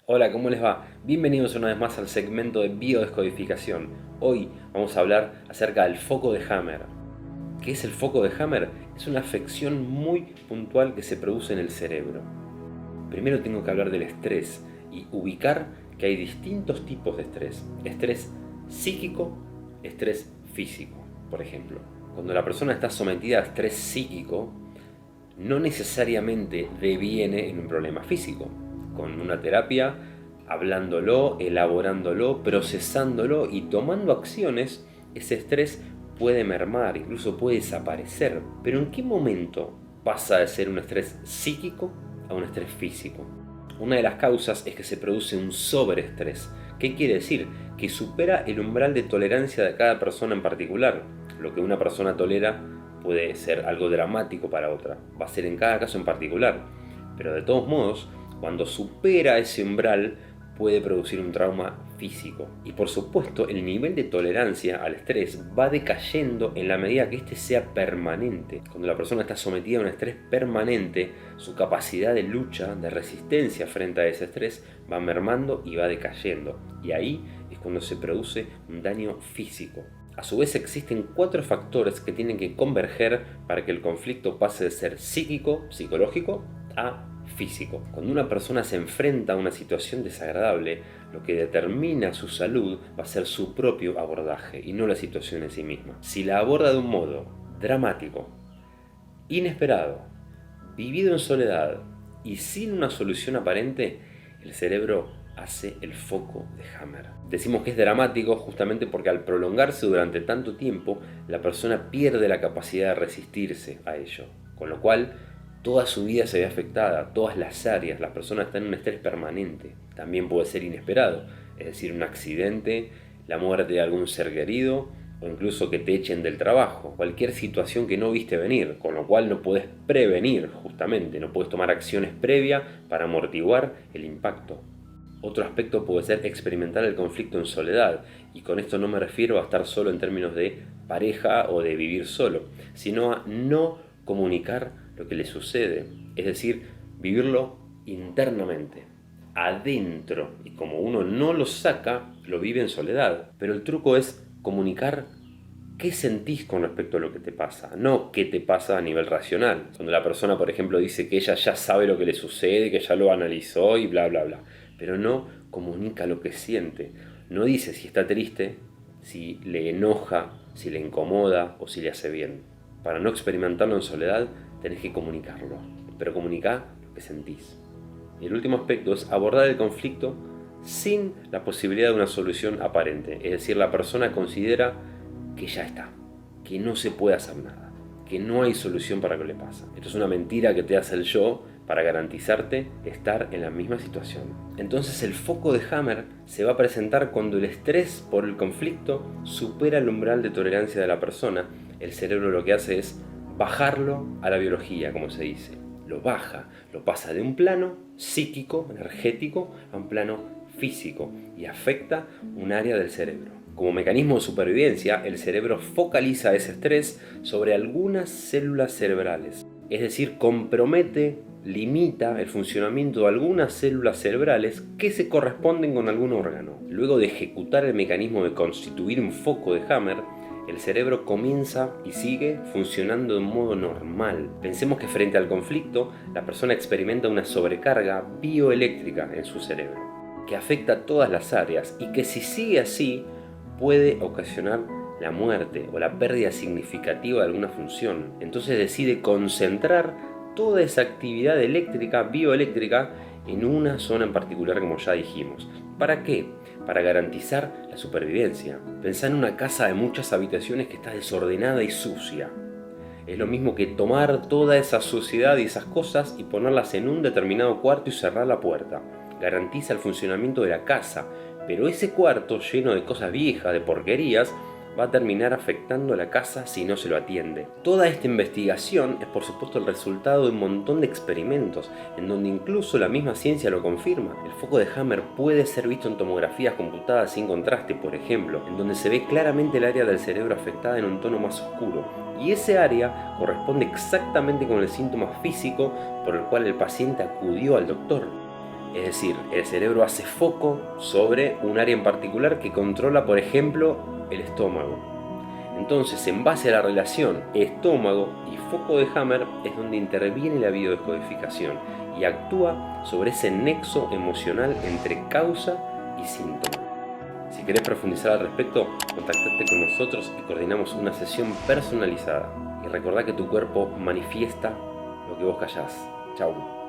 Hola, ¿cómo les va? Bienvenidos una vez más al segmento de biodescodificación. Hoy vamos a hablar acerca del foco de Hammer. ¿Qué es el foco de Hammer? Es una afección muy puntual que se produce en el cerebro. Primero tengo que hablar del estrés y ubicar que hay distintos tipos de estrés. Estrés psíquico, estrés físico, por ejemplo. Cuando la persona está sometida a estrés psíquico, no necesariamente deviene en un problema físico. Con una terapia, hablándolo, elaborándolo, procesándolo y tomando acciones, ese estrés puede mermar, incluso puede desaparecer. Pero ¿en qué momento pasa de ser un estrés psíquico a un estrés físico? Una de las causas es que se produce un sobreestrés. ¿Qué quiere decir? Que supera el umbral de tolerancia de cada persona en particular. Lo que una persona tolera puede ser algo dramático para otra, va a ser en cada caso en particular, pero de todos modos, cuando supera ese umbral puede producir un trauma físico. Y por supuesto, el nivel de tolerancia al estrés va decayendo en la medida que éste sea permanente. Cuando la persona está sometida a un estrés permanente, su capacidad de lucha, de resistencia frente a ese estrés va mermando y va decayendo. Y ahí es cuando se produce un daño físico. A su vez existen 4 factores que tienen que converger para que el conflicto pase de ser psíquico, psicológico, a físico. Cuando una persona se enfrenta a una situación desagradable, lo que determina su salud va a ser su propio abordaje y no la situación en sí misma. Si la aborda de un modo dramático, inesperado, vivido en soledad y sin una solución aparente, el cerebro hace el foco de Hammer. Decimos que es dramático justamente porque al prolongarse durante tanto tiempo, la persona pierde la capacidad de resistirse a ello, con lo cual toda su vida se ve afectada, todas las áreas, la persona está en un estrés permanente. También puede ser inesperado, es decir, un accidente, la muerte de algún ser querido, o incluso que te echen del trabajo, cualquier situación que no viste venir, con lo cual no podés prevenir justamente, no podés tomar acciones previas para amortiguar el impacto. Otro aspecto puede ser experimentar el conflicto en soledad, y con esto no me refiero a estar solo en términos de pareja o de vivir solo, sino a no comunicar lo que le sucede, es decir, vivirlo internamente, adentro, y como uno no lo saca, lo vive en soledad. Pero el truco es comunicar qué sentís con respecto a lo que te pasa, no qué te pasa a nivel racional. Cuando la persona, por ejemplo, dice que ella ya sabe lo que le sucede, que ya lo analizó y bla, bla, bla, pero no comunica lo que siente. No dice si está triste, si le enoja, si le incomoda o si le hace bien. Para no experimentarlo en soledad, tenés que comunicarlo, pero comunicá lo que sentís. Y el último aspecto es abordar el conflicto sin la posibilidad de una solución aparente. Es decir, la persona considera que ya está, que no se puede hacer nada, que no hay solución para lo que le pasa. Esto es una mentira que te hace el yo para garantizarte estar en la misma situación. Entonces el foco de Hammer se va a presentar cuando el estrés por el conflicto supera el umbral de tolerancia de la persona. El cerebro lo que hace es bajarlo a la biología, como se dice. Lo baja, lo pasa de un plano psíquico, energético, a un plano físico y afecta un área del cerebro. Como mecanismo de supervivencia, el cerebro focaliza ese estrés sobre algunas células cerebrales, es decir, compromete, limita el funcionamiento de algunas células cerebrales que se corresponden con algún órgano. Luego de ejecutar el mecanismo de constituir un foco de Hammer, el cerebro comienza y sigue funcionando de un modo normal. Pensemos que frente al conflicto, la persona experimenta una sobrecarga bioeléctrica en su cerebro, que afecta a todas las áreas y que si sigue así, puede ocasionar la muerte o la pérdida significativa de alguna función. Entonces decide concentrar toda esa actividad eléctrica, bioeléctrica, en una zona en particular, como ya dijimos. ¿Para qué? Para garantizar la supervivencia. Pensá en una casa de muchas habitaciones que está desordenada y sucia. Es lo mismo que tomar toda esa suciedad y esas cosas y ponerlas en un determinado cuarto y cerrar la puerta. Garantiza el funcionamiento de la casa, pero ese cuarto lleno de cosas viejas, de porquerías, va a terminar afectando a la casa si no se lo atiende. Toda esta investigación es por supuesto el resultado de un montón de experimentos, en donde incluso la misma ciencia lo confirma. El foco de Hammer puede ser visto en tomografías computadas sin contraste, por ejemplo, en donde se ve claramente el área del cerebro afectada en un tono más oscuro, y ese área corresponde exactamente con el síntoma físico por el cual el paciente acudió al doctor. Es decir, el cerebro hace foco sobre un área en particular que controla, por ejemplo, el estómago. Entonces, en base a la relación estómago y foco de Hammer es donde interviene la biodescodificación y actúa sobre ese nexo emocional entre causa y síntoma. Si querés profundizar al respecto, contactate con nosotros y coordinamos una sesión personalizada. Y recordá que tu cuerpo manifiesta lo que vos callás. Chau.